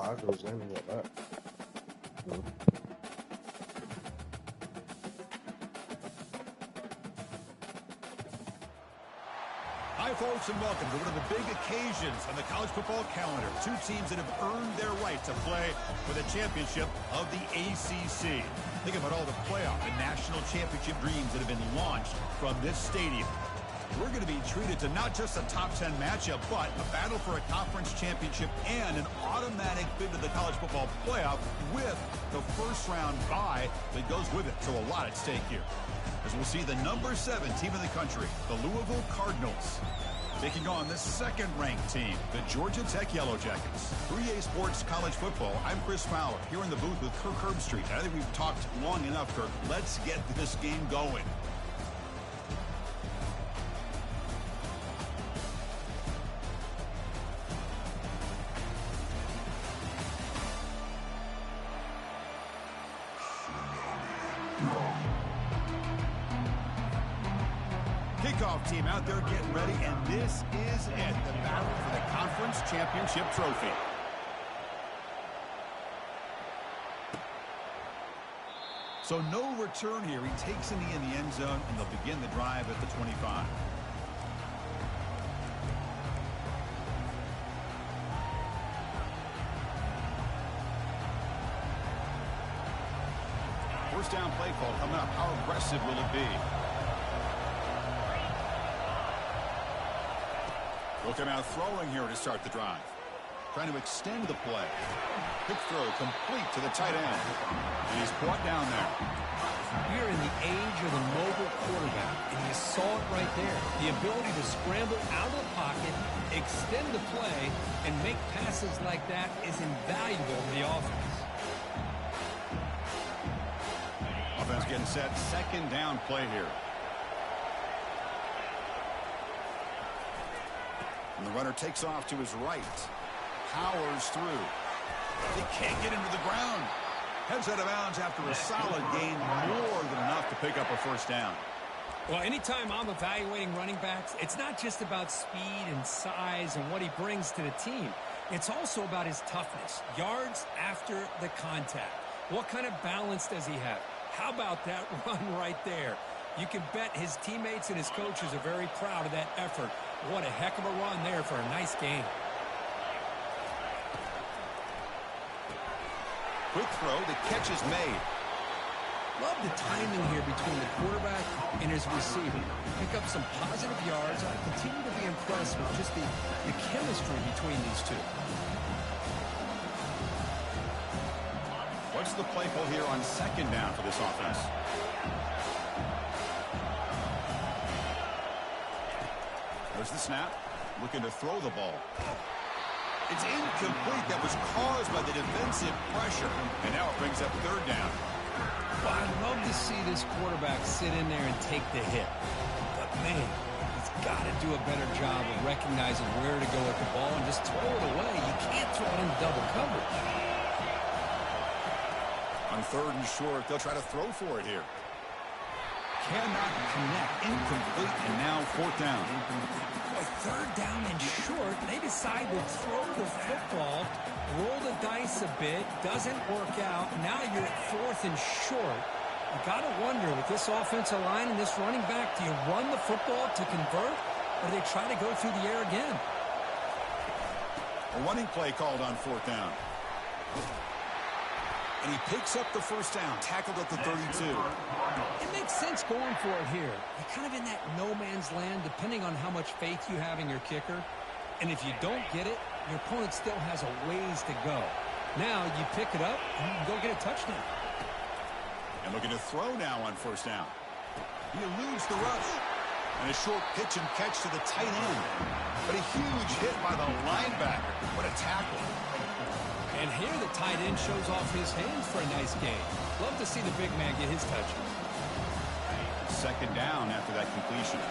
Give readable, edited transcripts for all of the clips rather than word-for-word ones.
lot goes in with that. Hi, folks, and welcome to one of the big occasions on the college football calendar. Two teams that have earned their right to play for the championship of the ACC. Think about all the playoff and national championship dreams that have been launched from this stadium. We're going to be treated to not just a top 10 matchup, but a battle for a conference championship and an automatic bid to the college football playoff with the first-round bye that goes with it. So a lot at stake here. As we'll see the number 7 team in the country, the Louisville Cardinals, taking on the second-ranked team, the Georgia Tech Yellow Jackets. 3A Sports College Football, I'm Chris Fowler, here in the booth with Kirk Herbstreit. I think we've talked long enough, Kirk. Let's get this game going. Kickoff team out there getting ready, and this is it, the battle for the conference championship trophy. So no return here. He takes in the end zone, and they'll begin the drive at the 25. First down play call coming up. How aggressive will it be? They'll come out throwing here to start the drive. Trying to extend the play. Quick throw complete to the tight end. And he's brought down there. We're in the age of the mobile quarterback, and you saw it right there. The ability to scramble out of the pocket, extend the play, and make passes like that is invaluable to the offense. Offense getting set. Second down play here. And the runner takes off to his right. Powers through. They can't get into the ground. Heads out of bounds after a solid gain, more than enough to pick up a first down. Well, anytime I'm evaluating running backs, it's not just about speed and size and what he brings to the team. It's also about his toughness, yards after the contact. What kind of balance does he have? How about that run right there? You can bet his teammates and his coaches are very proud of that effort. What a heck of a run there for a nice game. Quick throw, the catch is made. Love the timing here between the quarterback and his receiver. Pick up some positive yards. I continue to be impressed with just the chemistry between these two. What's the play call here on second down for this offense? There's the snap. Looking to throw the ball. It's incomplete. That was caused by the defensive pressure. And now it brings up third down. Well, I'd love to see this quarterback sit in there and take the hit. But, man, he's got to do a better job of recognizing where to go with the ball and just throw it away. You can't throw it in double coverage. On third and short, they'll try to throw for it here. Cannot connect. Incomplete, and now fourth down. Third down and short, they decide to throw the football, roll the dice a bit, doesn't work out. Now you're at fourth and short. You got to wonder, with this offensive line and this running back, do you run the football to convert, or do they try to go through the air again? A running play called on fourth down. And he picks up the first down, tackled at the 32. It makes sense going for it here. You're kind of in that no-man's land, depending on how much faith you have in your kicker. And if you don't get it, your opponent still has a ways to go. Now you pick it up, and you can go get a touchdown. And looking to throw now on first down. He eludes the rush. And a short pitch and catch to the tight end. But a huge hit by the linebacker. What a tackle. And here the tight end shows off his hands for a nice game. Love to see the big man get his touches. Second down after that completion.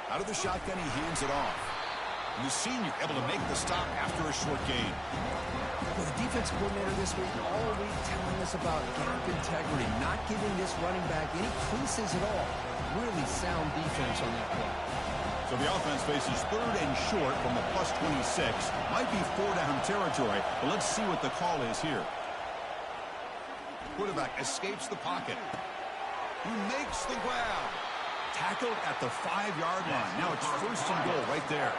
Out of the shotgun, he hands it off. And the senior able to make the stop after a short gain. Well, the defense coordinator this week all week telling us about gap integrity, not giving this running back any creases at all. really sound defense on that play. So the offense faces 3rd and short from the plus 26. Might be 4-down territory, but let's see what the call is here. Quarterback escapes the pocket. He makes the grab. Tackled at the 5-yard line. Now it's 1st and goal right there.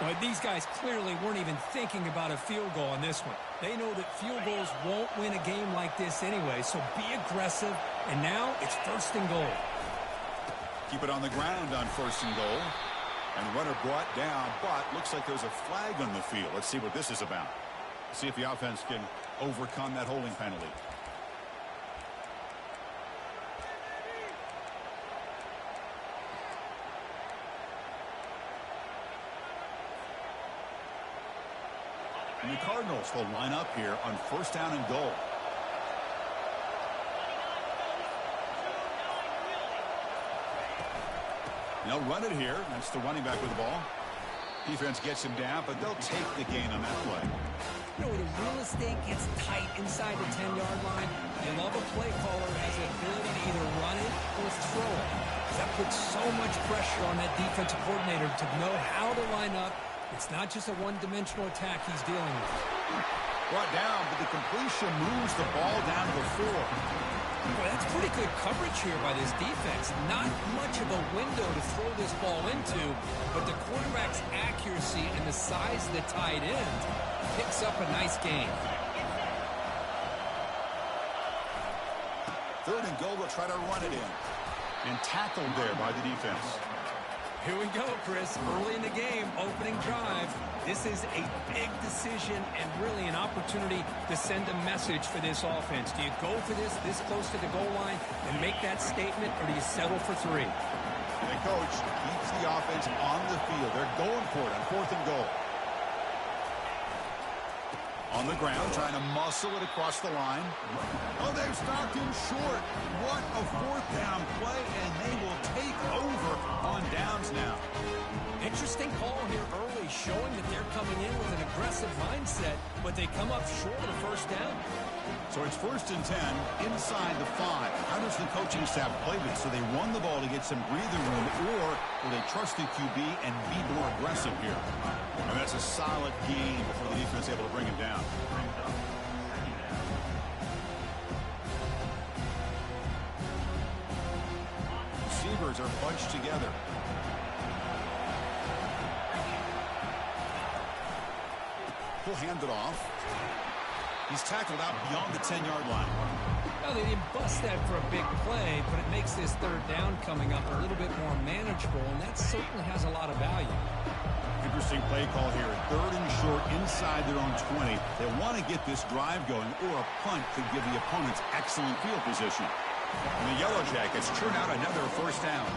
But these guys clearly weren't even thinking about a field goal on this one. They know that field goals won't win a game like this anyway, so be aggressive. And now it's 1st and goal. Keep it on the ground on 1st and goal. And the runner brought down, but looks like there's a flag on the field. Let's see what this is about. See if the offense can overcome that holding penalty. And the Cardinals will line up here on 1st down and goal. They'll run it here. That's the running back with the ball. Defense gets him down, but they'll take the gain on that play. You know, when the real estate gets tight inside the 10-yard line, you love a play caller who has the ability to either run it or throw it. That puts so much pressure on that defensive coordinator to know how to line up. It's not just a one-dimensional attack he's dealing with. Brought down, but the completion moves the ball down to the 4. Well, that's pretty good coverage here by this defense. Not much of a window to throw this ball into, but the quarterback's accuracy and the size of the tight end picks up a nice gain. 3rd and goal, they'll try to run it in. And tackled there by the defense. Here we go, Chris. Early in the game, opening drive. This is a big decision and really an opportunity to send a message for this offense. Do you go for this close to the goal line and make that statement, or do you settle for 3? The coach keeps the offense on the field. They're going for it on 4th and goal. On the ground, trying to muscle it across the line. Oh, they've stopped him short. What a 4th down play, and they will take over on downs now. Interesting call here early, showing that they're coming in with an aggressive mindset, but they come up short of the 1st down. So it's 1st and 10 inside the 5. How does the coaching staff play this? So they run the ball to get some breathing room, or will they trust the QB and be more aggressive here? And that's a solid game before the defense is able to bring him down. Receivers are bunched together. He'll hand it off. He's tackled out beyond the 10-yard line. Well, they didn't bust that for a big play, but it makes this 3rd down coming up a little bit more manageable, and that certainly has a lot of value. Interesting play call here. 3rd and short inside their own 20. They want to get this drive going, or a punt could give the opponents excellent field position. And the Yellow Jackets churn out another 1st down.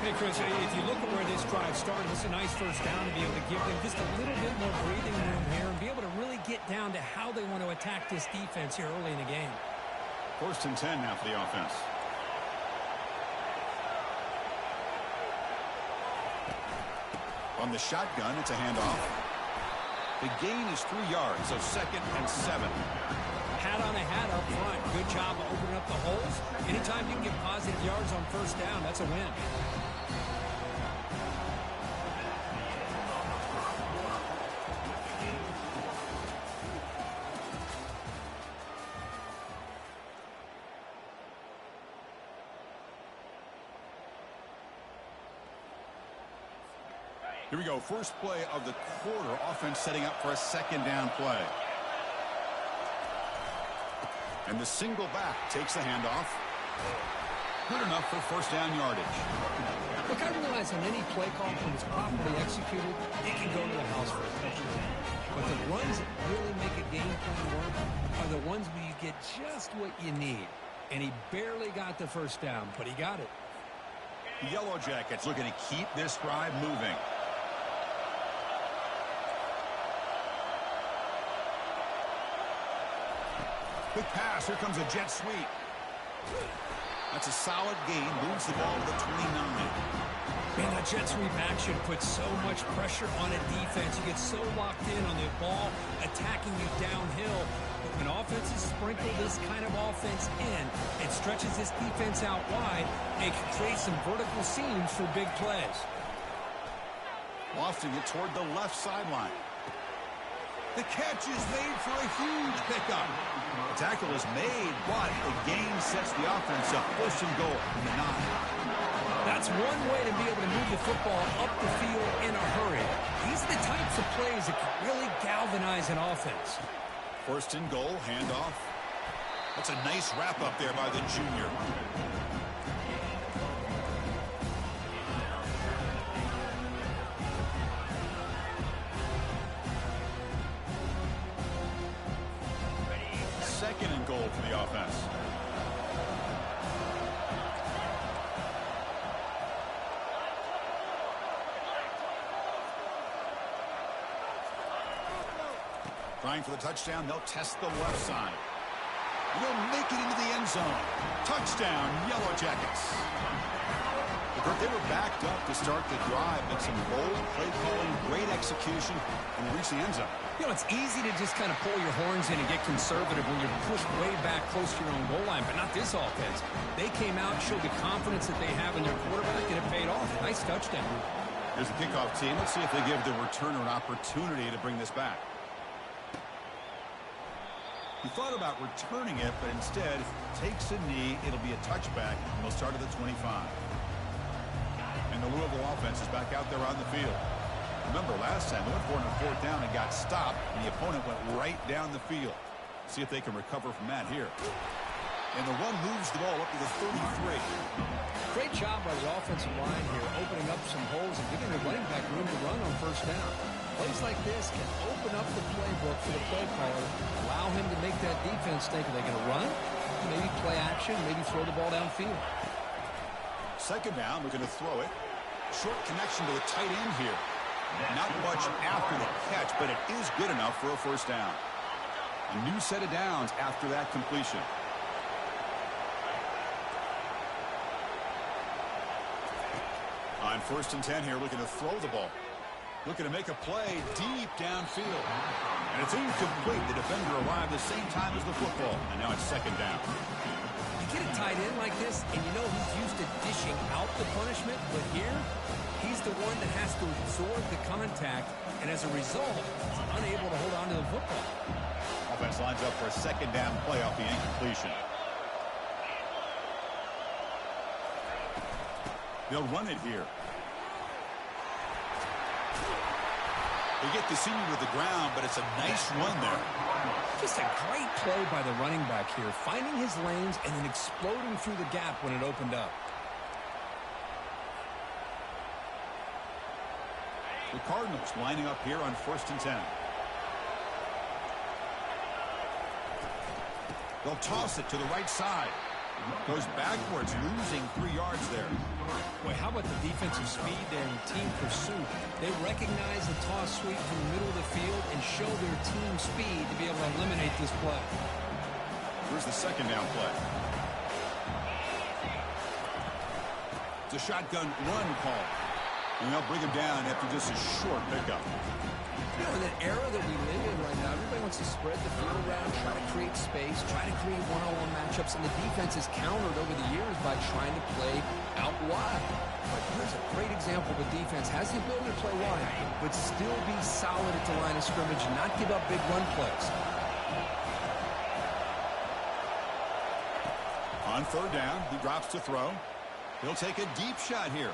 Hey, Chris, if you look at where this drive started, it's a nice 1st down to be able to give them just a little bit more breathing room here and be able to really get down to how they want to attack this defense here early in the game. 1st and 10 now for the offense. On the shotgun, it's a handoff. The gain is 3 yards, so 2nd and 7. Hat on a hat up front. Good job of opening up the holes. Anytime you can get positive yards on 1st down, that's a win. Here we go. First play of the quarter. Offense setting up for a 2nd down play. And the single back takes the handoff. Good enough for 1st down yardage. Look, I realize on any play call, when it's properly executed, it can go to the house for a touchdown. But the runs that really make a game plan work are the ones where you get just what you need. And he barely got the 1st down, but he got it. The Yellow Jackets looking to keep this drive moving. Quick pass. Here comes a jet sweep. That's a solid gain. Moves the ball to the 29. Man, that jet sweep action puts so much pressure on a defense. You get so locked in on the ball attacking you downhill. When offenses sprinkle this kind of offense in, it stretches this defense out wide and can create some vertical seams for big plays. Lofting it toward the left sideline. The catch is made for a huge pickup. The tackle is made, but the gain sets the offense up. First and goal from the 9. That's one way to be able to move the football up the field in a hurry. These are the types of plays that can really galvanize an offense. First and goal, handoff. That's a nice wrap up there by the junior. Second and goal for the offense. Trying for the touchdown, they'll test the left side. They'll make it into the end zone. Touchdown, Yellow Jackets. They were backed up to start the drive, but some bold play calling, great execution, and reach the end zone. You know, it's easy to just kind of pull your horns in and get conservative when you're pushed way back close to your own goal line, but not this offense. They came out, showed the confidence that they have in their quarterback, and it paid off. Nice touchdown. Here's the kickoff team. Let's see if they give the returner an opportunity to bring this back. He thought about returning it, but instead takes a knee. It'll be a touchback, and they'll start at the 25. And the Louisville offense is back out there on the field. Remember, last time they went for it on fourth down and got stopped, and the opponent went right down the field. See if they can recover from that here. And the run moves the ball up to the 33. Great job by the offensive line here, opening up some holes and giving the running back room to run on first down. Plays like this can open up the playbook for the play caller, allow him to make that defense think, are they going to run? Maybe play action, maybe throw the ball downfield. Second down, we're going to throw it. Short connection to the tight end here. Not much after the catch, but it is good enough for a first down. A new set of downs after that completion. On first and 10 here, looking to throw the ball. Looking to make a play deep downfield. And it's incomplete. The defender arrived the same time as the football. And now it's second down. You get a tight end like this, and you know he's used to dishing out the punishment. But here, he's the one that has to absorb the contact. And as a result, he's unable to hold on to the football. Offense lines up for a second down play off the incompletion. They'll run it here. They get the senior to the ground, but it's a nice run there. Just a great play by the running back here, finding his lanes and then exploding through the gap when it opened up. The Cardinals lining up here on first and 10. They'll toss it to the right side. Goes backwards, losing 3 yards there. Boy, how about the defensive speed there and team pursuit? They recognize the toss sweep from the middle of the field and show their team speed to be able to eliminate this play. Here's the second down play. It's a shotgun run call. And they'll bring him down after just a short pickup. You know, in the era that we live in right now, everybody wants to spread the field around, try to create space, try to create one-on-one matchups, and the defense is countered over the years by trying to play out wide. But here's a great example of a defense has the ability to play wide, but still be solid at the line of scrimmage and not give up big run plays. On third down, he drops to throw. He'll take a deep shot here.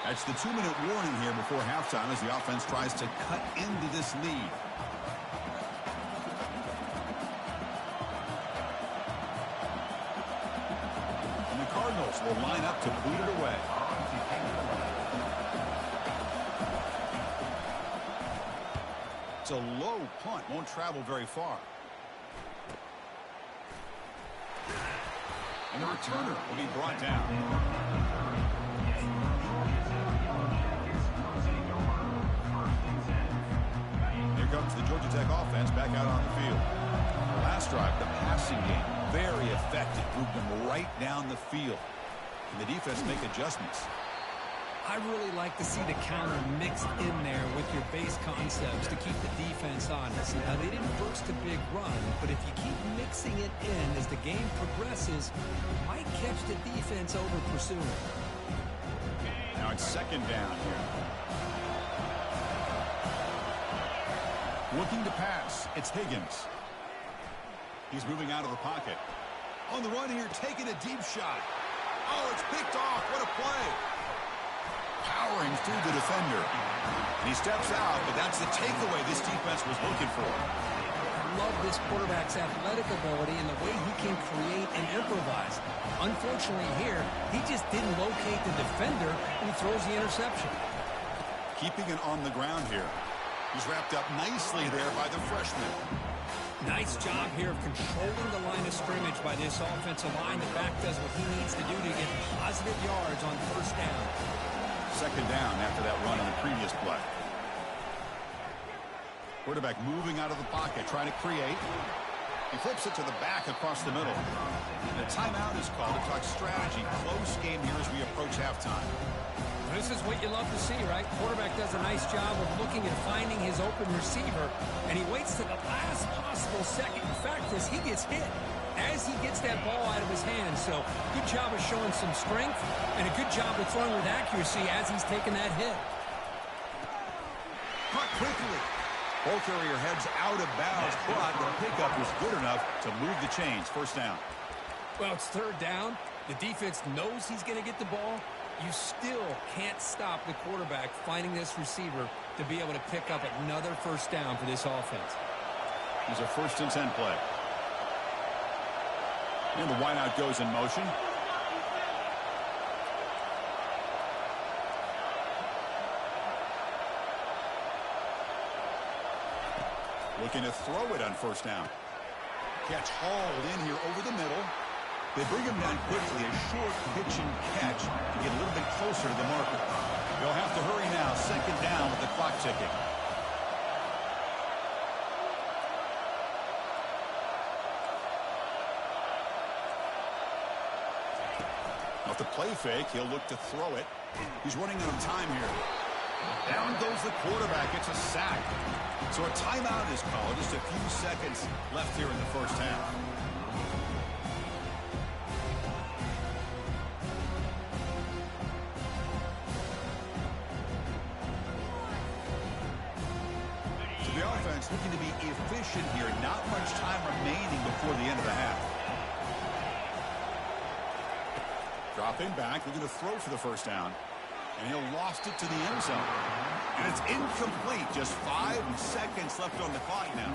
That's the 2-minute warning here before halftime as the offense tries to cut into this lead. And the Cardinals will line up to boot it away. It's a low punt, won't travel very far. And the returner will be brought down. Comes the Georgia Tech offense back out on the field. Last drive, the passing game, very effective. Moved them right down the field. Can the defense make adjustments? I really like to see the counter mixed in there with your base concepts to keep the defense honest. Now, they didn't burst a big run, but if you keep mixing it in as the game progresses, you might catch the defense over pursuing. Now it's second down here. Looking to pass, it's Higgins. He's moving out of the pocket. On the run here, taking a deep shot. Oh, it's picked off. What a play. Powering through the defender. And he steps out, but that's the takeaway this defense was looking for. I love this quarterback's athletic ability and the way he can create and improvise. Unfortunately here, he just didn't locate the defender, and he throws the interception. Keeping it on the ground here. He's wrapped up nicely there by the freshman. Nice job here of controlling the line of scrimmage by this offensive line. The back does what he needs to do to get positive yards on first down. Second down after that run on the previous play. Quarterback moving out of the pocket, trying to create. He flips it to the back across the middle. And a timeout is called to talk strategy. Close game here as we approach halftime. This is what you love to see, right? Quarterback does a nice job of looking and finding his open receiver, and he waits to the last possible second. In fact, as he gets hit, as he gets that ball out of his hands. So good job of showing some strength, and a good job of throwing with accuracy as he's taking that hit. Caught quickly. Ball carrier heads out of bounds, but the pickup was good enough to move the chains. First down. Well, it's third down. The defense knows he's going to get the ball. You still can't stop the quarterback finding this receiver to be able to pick up another first down for this offense. Here's a 1st and 10 play. And the wideout goes in motion. Looking to throw it on first down. Catch hauled in here over the middle. They bring him down quickly, a short pitch and catch to get a little bit closer to the marker. They'll have to hurry now, second down with the clock ticking. Off the play fake, he'll look to throw it. He's running out of time here. Down goes the quarterback. It's a sack. So a timeout is called. Just a few seconds left here in the first half. Looking to be efficient here. Not much time remaining before the end of the half. Dropping back, looking to throw for the first down. And he'll lost it to the end zone. And it's incomplete. Just 5 seconds left on the clock now.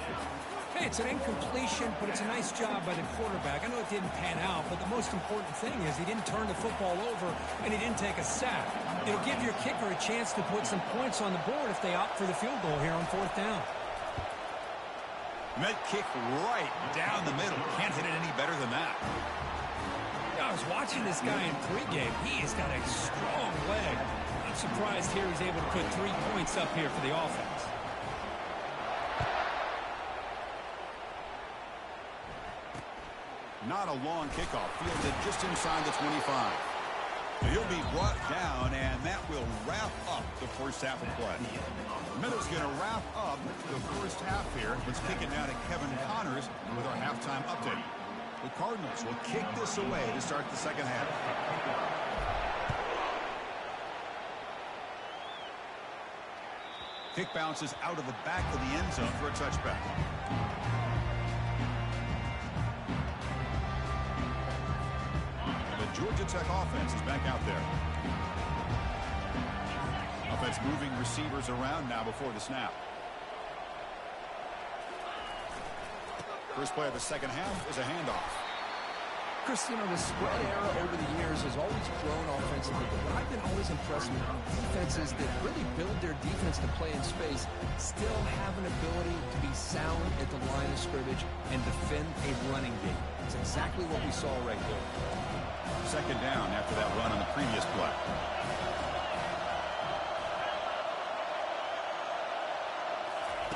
Hey, it's an incompletion, but it's a nice job by the quarterback. I know it didn't pan out, but the most important thing is he didn't turn the football over and he didn't take a sack. It'll give your kicker a chance to put some points on the board if they opt for the field goal here on fourth down. Met kick right down the middle. Can't hit it any better than that. I was watching this guy in pregame. He has got a strong leg. I'm surprised here he's able to put 3 points up here for the offense. Not a long kickoff. Fielded just inside the 25. He'll be brought down, and that will wrap up the first half of play. Meadows going to wrap up the first half here. Let's kick it now to Kevin Connors with our halftime update. The Cardinals will kick this away to start the second half. Kick bounces out of the back of the end zone for a touchback. The Georgia Tech offense is back out there. Offense moving receivers around now before the snap. First play of the second half is a handoff. Chris, you know, the spread era over the years has always grown offensively, but I've been always impressed with defenses that really build their defense to play in space, still have an ability to be sound at the line of scrimmage and defend a running game. It's exactly what we saw right there. Second down after that run on the previous play.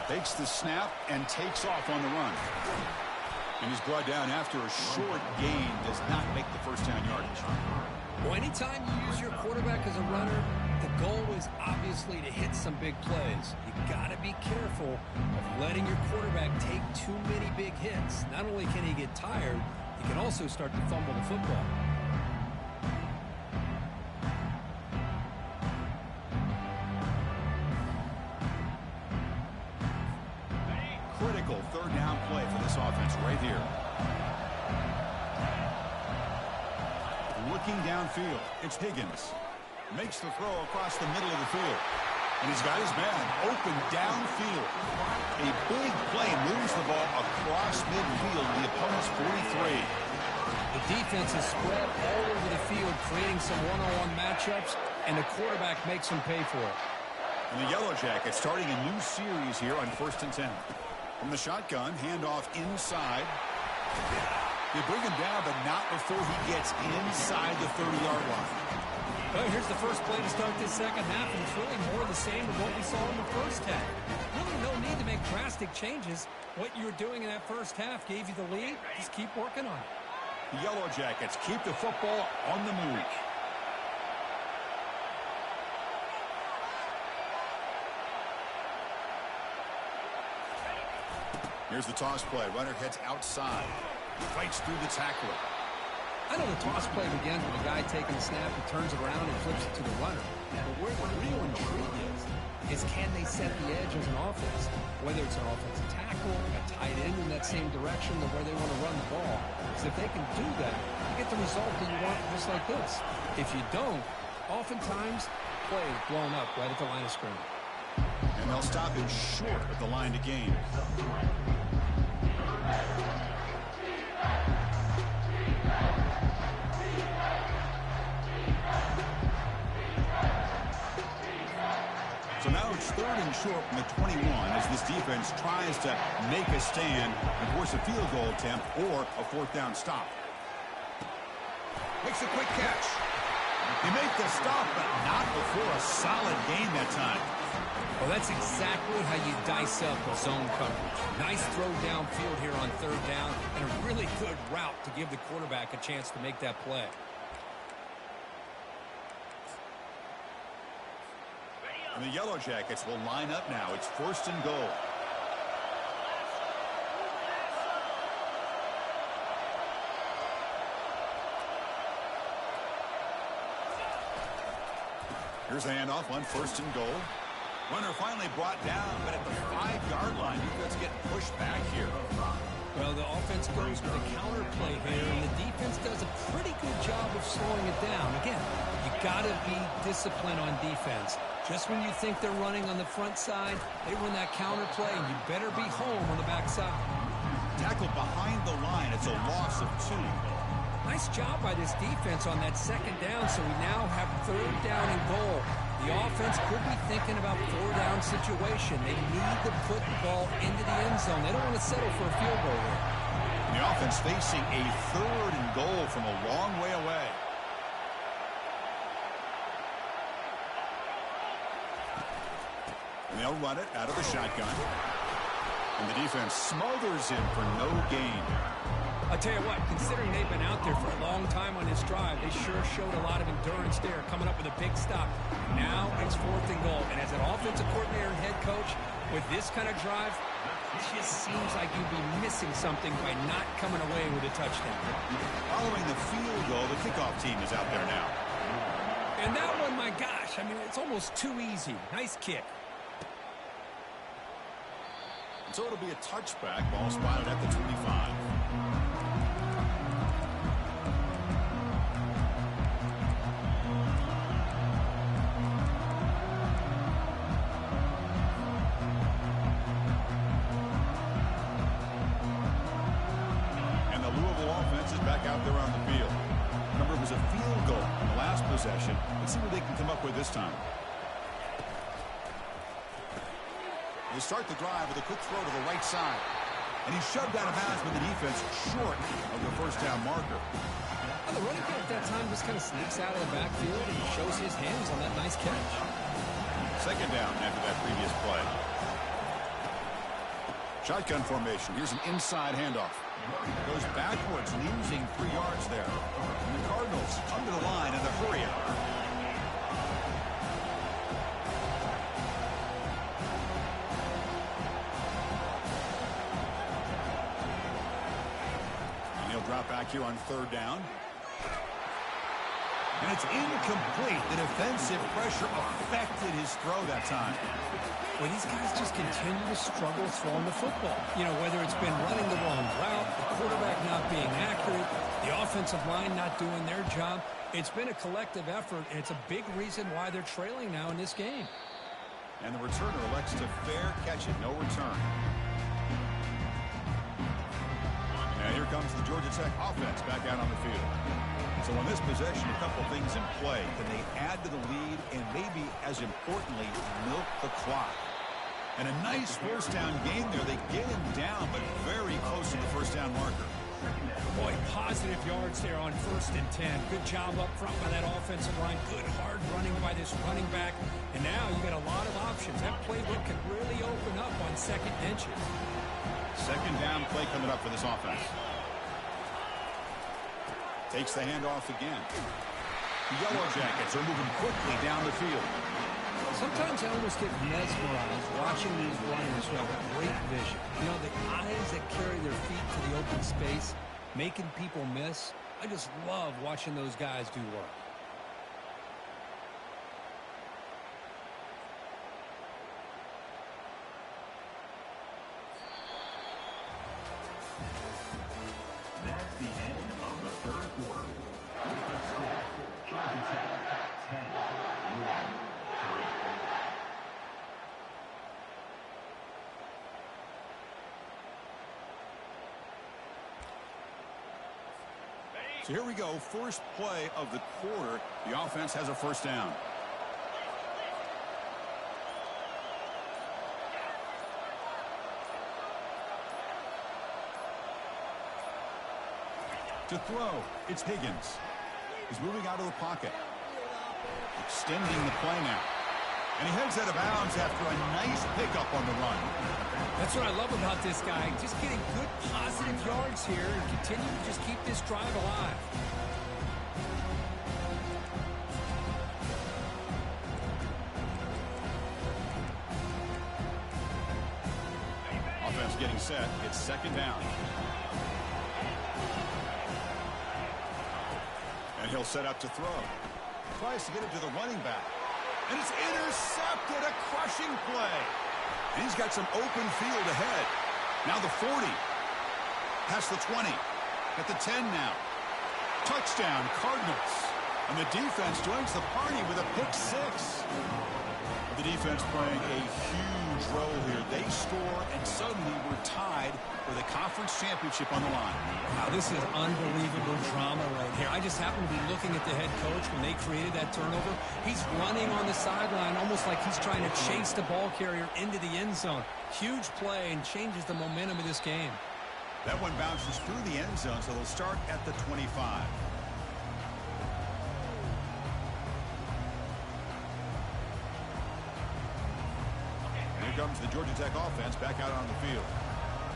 Takes the snap and takes off on the run. And he's brought down after a short gain. Does not make the first down yardage. Well, anytime you use your quarterback as a runner, The goal is obviously to hit some big plays. You got to be careful of letting your quarterback take too many big hits. Not only can he get tired, he can also start to fumble the football. Critical third down play for this offense right here. Looking downfield, it's Higgins. Makes the throw across the middle of the field. And he's got his man open downfield. A big play moves the ball across midfield to the opponent's 43. The defense is spread all over the field, creating some one-on-one matchups, and the quarterback makes them pay for it. And the Yellow Jackets starting a new series here on 1st and 10. From the shotgun, handoff inside. They bring him down, but not before he gets inside the 30-yard line. Well, here's the first play to start this second half, and it's really more of the same of what we saw in the first half. Really no need to make drastic changes. What you were doing in that first half gave you the lead. Just keep working on it. The Yellow Jackets keep the football on the move. Here's the toss play. Runner heads outside. Fights through the tackler. I know the toss play begins with a guy taking the snap, he turns it around and flips it to the runner. But where the real intrigue is can they set the edge as an offense? Whether it's an offensive tackle, a tight end in that same direction or where they want to run the ball. Because if they can do that, you get the result that you want just like this. If you don't, oftentimes play is blown up right at the line of scrimmage. And they'll stop it short of the line to gain. So now it's 3rd and short from the 21 as this defense tries to make a stand and force a field goal attempt or a 4th down stop. Makes a quick catch. They make the stop, but not before a solid gain that time. Well, that's exactly how you dice up a zone coverage. Nice throw downfield here on 3rd down and a really good route to give the quarterback a chance to make that play. And the Yellow Jackets will line up now. It's 1st and goal. Here's the handoff on 1st and goal. Runner finally brought down, but at the 5-yard line, defense getting pushed back here. Well, the offense goes with a counter play here, and the defense does a pretty good job of slowing it down. Again, you got to be disciplined on defense. Just when you think they're running on the front side, they run that counter play, and you better be home on the back side. Tackled behind the line. It's a loss of 2. Nice job by this defense on that 2nd down, so we now have 3rd down and goal. The offense could be thinking about 4-down situation. They need to put the ball into the end zone. They don't want to settle for a field goal here. And the offense facing a 3rd and goal from a long way away. And they'll run it out of the shotgun. And the defense smothers him for no gain. I'll tell you what, considering they've been out there for a long time on this drive, they sure showed a lot of endurance there, coming up with a big stop. Now it's 4th and goal. And as an offensive coordinator and head coach, with this kind of drive, it just seems like you'd be missing something by not coming away with a touchdown. Following the field goal, the kickoff team is out there now. And that one, my gosh, I mean, it's almost too easy. Nice kick. So it'll be a touchback. Ball spotted at the 25. And the Louisville offense is back out there on the field. Remember, it was a field goal in the last possession. Let's see what they can come up with this time. They start the drive with a quick throw to the right side. And he's shoved out of bounds with the defense short of the 1st down marker. Well, the running back that time just kind of sneaks out of the backfield and shows his hands on that nice catch. 2nd down after that previous play. Shotgun formation. Here's an inside handoff. Goes backwards, losing 3 yards there. And the Cardinals under the line in the hurry out. handoff back here on 3rd down. And it's incomplete. The defensive pressure affected his throw that time. Well, these guys just continue to struggle throwing the football. You know, whether it's been running the wrong route, the quarterback not being accurate, the offensive line not doing their job. It's been a collective effort, and it's a big reason why they're trailing now in this game. And the returner elects to fair catch it. No return. And here comes the Georgia Tech offense back out on the field. So on this possession, a couple things in play. Can they add to the lead and maybe, as importantly, milk the clock? And a nice first down game there. They get him down, but very close to the first down marker. Boy, positive yards there on 1st and 10. Good job up front by that offensive line. Good hard running by this running back. And now you got a lot of options. That playbook could really open up on 2nd and inches. 2nd down play coming up for this offense. Takes the handoff again. The Yellow Jackets are moving quickly down the field. Sometimes I almost get mesmerized watching these runners who have great vision. You know, the eyes that carry their feet to the open space, making people miss. I just love watching those guys do work. That's the end of the 3rd quarter. Georgia Tech 10, 1. So here we go. First play of the quarter. The offense has a first down. To throw, it's Higgins. He's moving out of the pocket. Extending the play now. And he heads out of bounds after a nice pickup on the run. That's what I love about this guy. Just getting good positive yards here and continue to just keep this drive alive. Offense getting set. It's 2nd down. And he'll set up to throw. Tries to get it to the running back. And it's intercepted. A crushing play. And he's got some open field ahead. Now the 40. Past the 20. At the 10 now. Touchdown, Cardinals. And the defense joins the party with a pick 6. The defense playing a huge role here. They score, and suddenly we're tied for the conference championship on the line. Wow, this is unbelievable drama right here. I just happen to be looking at the head coach when they created that turnover. He's running on the sideline almost like he's trying to chase the ball carrier into the end zone. Huge play and changes the momentum of this game. That one bounces through the end zone, so they'll start at the 25. Here comes the Georgia Tech offense back out on the field.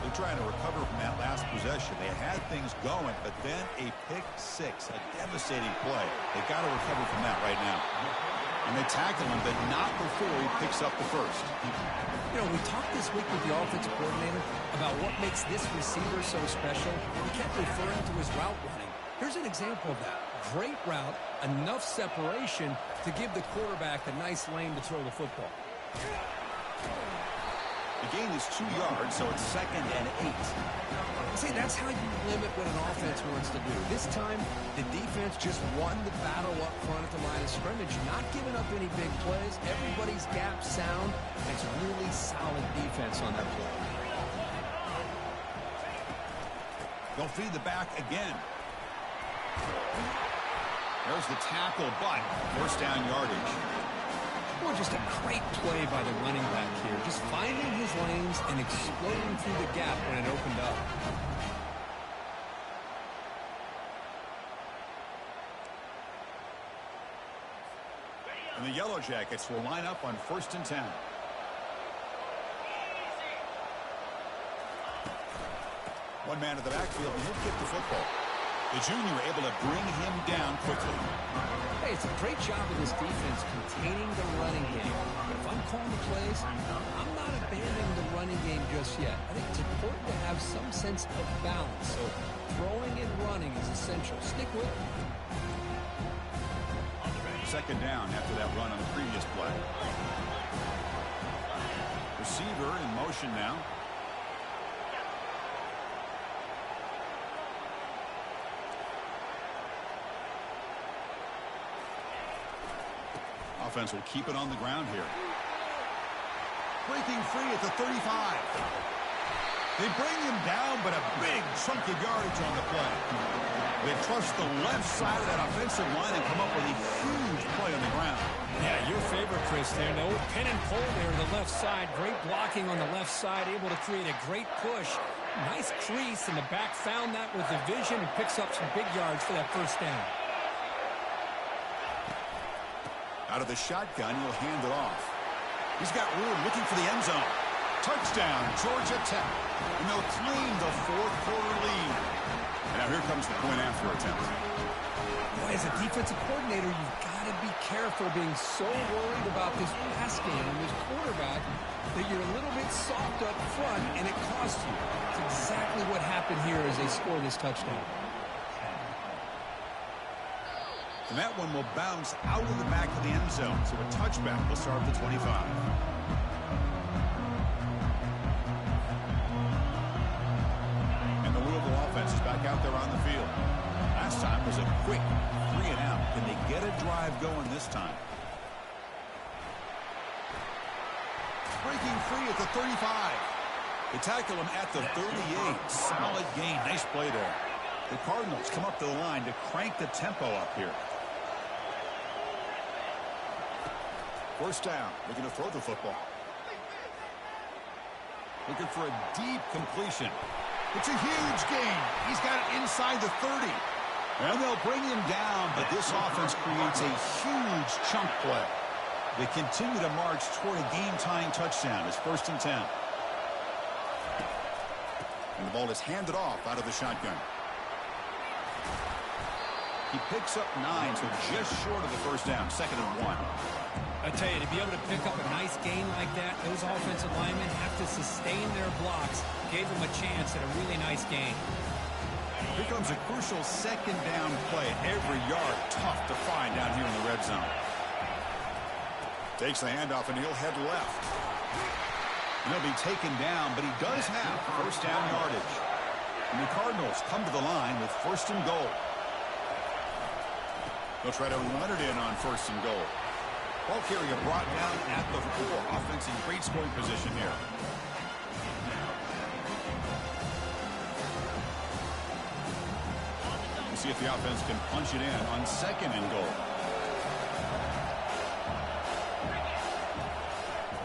They're trying to recover from that last possession. They had things going, but then a pick 6, a devastating play. They got to recover from that right now. And they tackle him, but not before he picks up the first. You know, we talked this week with the offensive coordinator about what makes this receiver so special. We kept referring to his route running. Here's an example of that. Great route, enough separation to give the quarterback a nice lane to throw the football. The gain is 2 yards, so it's 2nd and 8. See, that's how you limit what an offense wants to do. This time, the defense just won the battle up front at the line of scrimmage, not giving up any big plays. Everybody's gap sound. It's really solid defense on that play. They'll feed the back again. There's the tackle, but first down yardage. Well, just a great play by the running back here. Just finding his lanes and exploding through the gap when it opened up. And the Yellow Jackets will line up on 1st and 10. One man at the backfield, and he'll kick the football. The junior able to bring him down quickly. Hey, it's a great job of this defense containing the running game. But if I'm calling the plays, I'm not abandoning the running game just yet. I think it's important to have some sense of balance. So throwing and running is essential. Stick with it. Second down after that run on the previous play. Receiver in motion now. Offense will keep it on the ground here. Breaking free at the 35. They bring him down, but a big chunk of yardage on the play. They trust the left side of that offensive line and come up with a huge play on the ground. Yeah, your favorite, Chris, there. No pin and pull there to the left side. Great blocking on the left side, able to create a great push. Nice crease, and the back found that with the vision and picks up some big yards for that first down. Out of the shotgun, he'll hand it off. He's got room looking for the end zone. Touchdown, Georgia Tech. And they'll claim the fourth-quarter lead. And now here comes the point-after attempt. Boy, as a defensive coordinator, you've got to be careful being so worried about this pass game and this quarterback that you're a little bit soft up front, and it costs you. It's exactly what happened here as they score this touchdown. And that one will bounce out of the back of the end zone. So a touchback will start at the 25. And the Louisville offense is back out there on the field. Last time was a quick 3-and-out. Can they get a drive going this time? Breaking free at the 35. They tackle him at the 38. Solid gain. Nice play there. The Cardinals come up to the line to crank the tempo up here. First down, looking to throw the football. Looking for a deep completion. It's a huge gain. He's got it inside the 30. And they'll bring him down, but this offense creates a huge chunk play. They continue to march toward a game-tying touchdown. It's 1st and 10. And the ball is handed off out of the shotgun. He picks up 9, so just short of the first down. 2nd and 1. I tell you, to be able to pick up a nice gain like that, those offensive linemen have to sustain their blocks. Gave them a chance at a really nice gain. Here comes a crucial 2nd down play. Every yard tough to find down here in the red zone. Takes the handoff, and he'll head left. And he'll be taken down, but he does have first down yardage. And the Cardinals come to the line with 1st and goal. They'll try to run it in on 1st and goal. Ball carrier brought down at the 4. Offense in great scoring position here. We'll see if the offense can punch it in on 2nd and goal.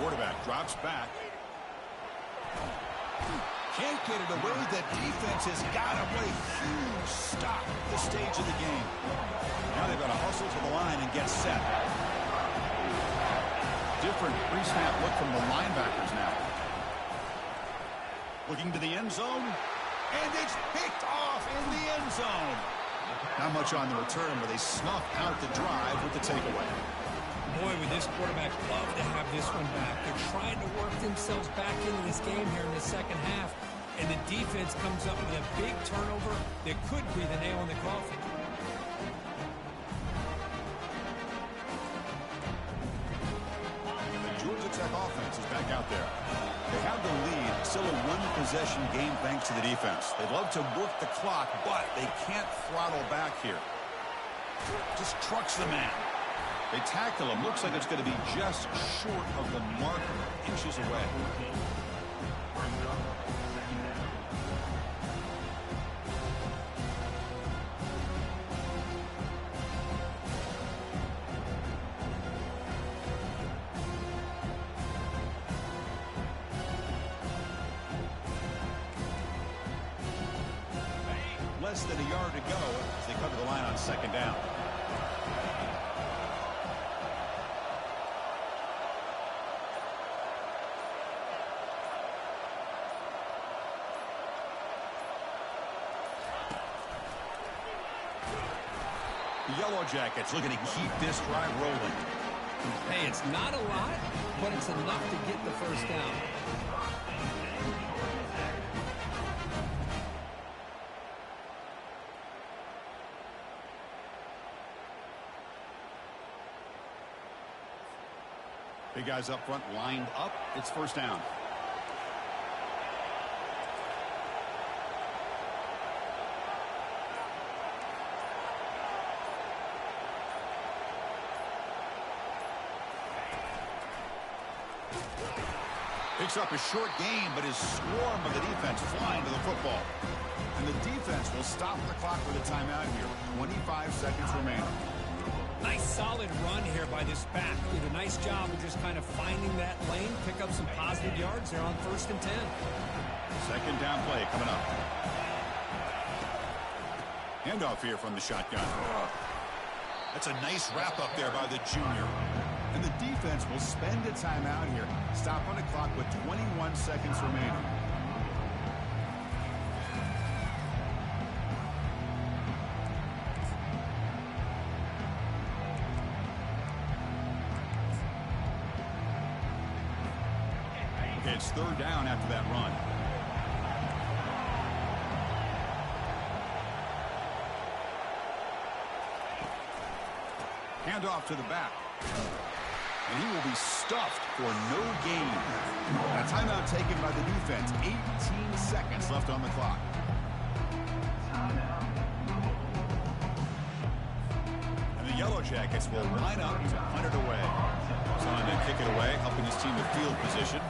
Quarterback drops back. Can't get it away. The defense has got to play huge stop at this stage of the game. Now they've got to hustle to the line and get set. Different pre-snap look from the linebackers now. Looking to the end zone. And it's picked off in the end zone. Not much on the return, but they snuff out the drive with the takeaway. Boy, would this quarterback love to have this one back. They're trying to work themselves back into this game here in the second half. And the defense comes up with a big turnover that could be the nail in the coffin. Georgia Tech offense is back out there. They have the lead, still a one-possession game thanks to the defense. They love to work the clock, but they can't throttle back here. Just trucks the man. They tackle him. Looks like it's going to be just short of the marker, inches away. Less than a yard to go as they come to the line on 2nd down. The Yellow Jackets looking to keep this drive rolling. Hey, it's not a lot, but it's enough to get the first down. Big guys up front lined up. It's first down. Picks up a short gain, but his swarm of the defense flying to the football. And the defense will stop the clock with a timeout here. 25 seconds remaining. Nice solid run here by this back. Did a nice job of just kind of finding that lane, pick up some positive yards there on 1st and 10. Second down play coming up. Handoff here from the shotgun. That's a nice wrap up there by the junior. And the defense will spend a timeout here. Stop on the clock with 21 seconds remaining. It's third down after that run. Handoff to the back. And he will be stuffed for no gain. A timeout taken by the defense. 18 seconds left on the clock. And the Yellow Jackets will line up to punt it away. Trying to kick it away, helping his team to field position.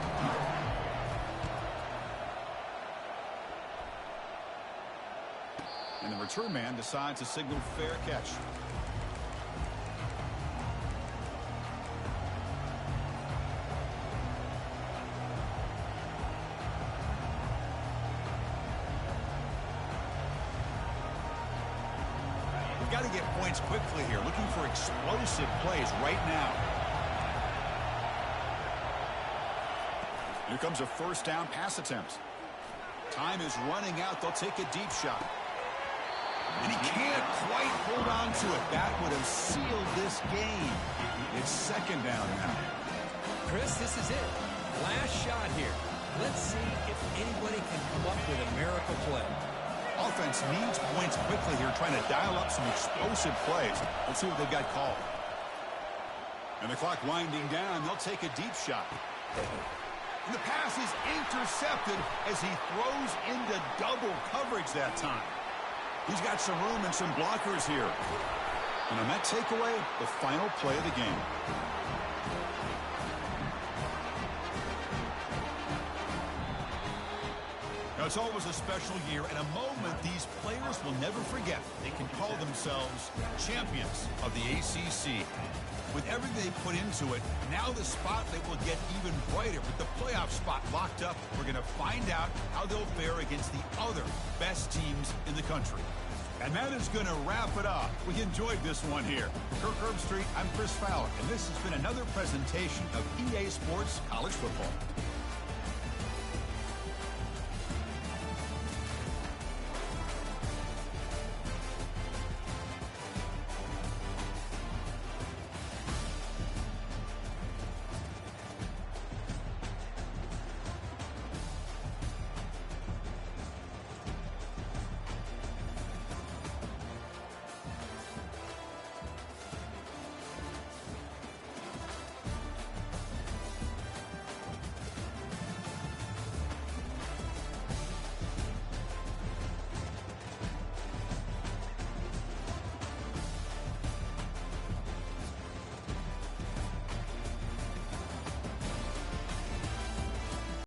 And the return man decides to signal fair catch. We've got to get points quickly here, looking for explosive plays right now. Here comes a first down pass attempt. Time is running out. They'll take a deep shot. And he can't quite hold on to it. That would have sealed this game. It's second down now. Chris, this is it. Last shot here. Let's see if anybody can come up with a miracle play. Offense needs points quickly here, trying to dial up some explosive plays. Let's see what they've got called. And the clock winding down. They'll take a deep shot. And the pass is intercepted as he throws into double coverage that time. He's got some room and some blockers here. And on that takeaway, the final play of the game. Now, it's always a special year and a moment these players will never forget. They can call themselves champions of the ACC. With everything they put into it, now the spotlight will get even brighter. With the playoff spot locked up, we're going to find out how they'll fare against the other best teams in the country. And that is going to wrap it up. We enjoyed this one here. For Kirk Herbstreit, I'm Chris Fowler, and this has been another presentation of EA Sports College Football.